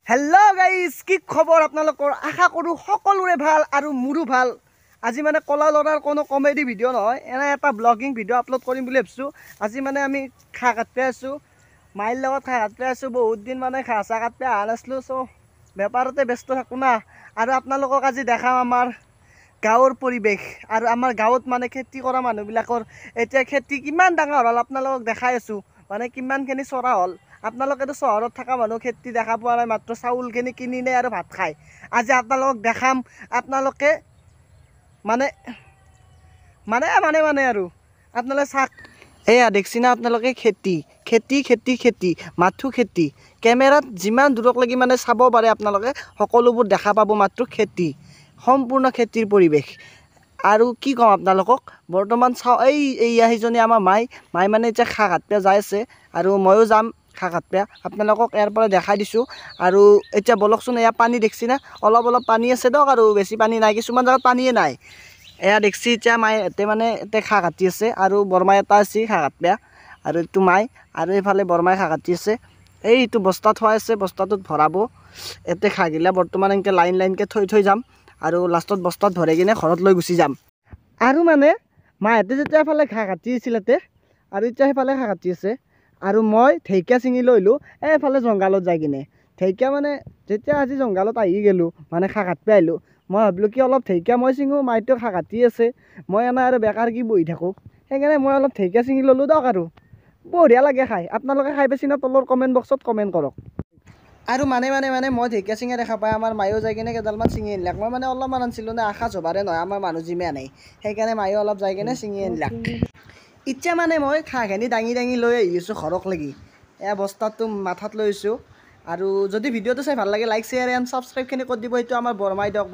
Hello guys की खबर आपनालोকৰ आशा करू সকলোৰে ভাল আৰু মোৰো ভাল। আজি মানে কলা লৰাৰ কোনো কমেডি ভিডিও নহয়, এনে এটা ব্লগিং ভিডিও আপলোড কৰিম বুলি ভাবিছো। আজি মানে আমি খা কাটতে আছো, মাইৰ লগত খা কাটতে আছো। বহুত দিন মানে খা চা কাটতে আহা নাছলো, সো বেপাৰতে ব্যস্ত থাকো না। আৰু আপোনালোকক আজি দেখাম আমাৰ গাঁৱৰ পৰিৱেশ আৰু আমাৰ গাঁৱত মানে খেতি কৰা মানুহবিলাকৰ এতিয়া খেতি কিমান ডাঙৰ হ'ল আপোনালোকক দেখাই আছো। মানে কিমানখিনি চৰা হ'ল। আপোনালোকেতো চহৰত থকা মানুহ খেতি দেখা পোৱা নাই, মাত্ৰ চাউলখিনি কিনি নে আৰু ভাত খায়। আজি আপোনালোকক দেখাম, আপোনালোকে মানে মানে মানে মানে আৰু আপোনালোকে চাওক। এয়া দেখছি না আপোনালোকে খেতি খেতি খেতি খেতি মাথো খেতি। কেমেৰাত যিমান দূৰকলৈকে মানে চাব পাৰে আপোনালোকে সকলোবোৰ দেখা পাব, মাত্ৰ খেতি, সম্পূৰ্ণ খেতিৰ পৰিৱেশ। আৰু কি ক'ম আপোনালোকক, বৰ্তমান চাওঁ এইয়া সেইজনী আমাৰ মাই মানে এতিয়া খা কাটতে যাই আছে আৰু ময়ো যাম খা কাটতে। আপোনালোকক ইয়াৰ পৰা দেখাই দিছোঁ। আৰু এতিয়া বলকচোন, এয়া পানী দেখছি না, অলপ অলপ পানী আছে দিয়ক, আৰু বেছি পানী নাই, কিছুমান জেগাত পানীয়ে নাই। এয়া দেখছি এতিয়া মায়ে এতে মানে এতে খা কাটি আছে আৰু বৰমাই এটা আছে খা কাটবা, আৰু এইটো মাই আৰু এইফালে বৰমাই খা কাটি আছে। এইটো বস্তা থোৱা আছে, বস্তাটোত ভৰাব। এতে খাগিলা বৰ্তমান এনেকৈ লাইন লাইনকৈ থৈ যাম আৰু লাষ্টত বস্তাত ভৰাই কিনে ঘৰত লৈ গুচি যাম। আৰু মানে মাহঁতে যেতিয়া এফালে ঘাঁহ কাটি আছিল ইয়াতে, আৰু এতিয়া সেইফালে ঘাঁহ কাটি আছে, আৰু মই ঢেকীয়া ছিঙি লৈ আহিলোঁ এইফালে জংঘলত যাই কিনে। ঢেকীয়া মানে যেতিয়া আজি জংঘলত আহি গ'লোঁ, মানে খা কাটব আহিলোঁ, মই ভাবিলোঁ কি অলপ ঢেকীয়া মই ছিঙো, মাইতো খা কাটি আছে, মই এনে আৰু বেকাৰ কি বহি থাকোঁ। সেইকাৰণে মই অলপ ঢেকীয়া ছিঙি ল'লোঁ দিয়ক। আৰু বঢ়িয়া লাগে খাই। আপোনালোকে খাই পাইছে না? তলৰ কমেণ্ট বক্সত কমেণ্ট কৰক। আৰু মানে মই ঢেকীয়া ছিঙা দেখা পাই আমাৰ মায়েও যাই কিনে কেইডালমান ছিঙি আনিলাক। মই মানে অলপমান আনিছিলোঁ না, আশা জবাৰে নহয়, আমাৰ মানুহ জিমে আনে, সেইকাৰণে মায়েও অলপ যাই কিনে ছিঙি আনিলাক। এতিয়া মানে মই ঘাঁহখিনি দাঙি লৈ আহি আছোঁ ঘৰক লাগি। এয়া বস্তাটো মাথাত লৈ আছোঁ। আৰু যদি ভিডিঅ'টো চাই ভাল লাগে, লাইক শ্বেয়াৰ এণ্ড ছাবস্ক্ৰাইবখিনি কৰি দিব। এইটো আমাৰ বৰমাই দিয়ক।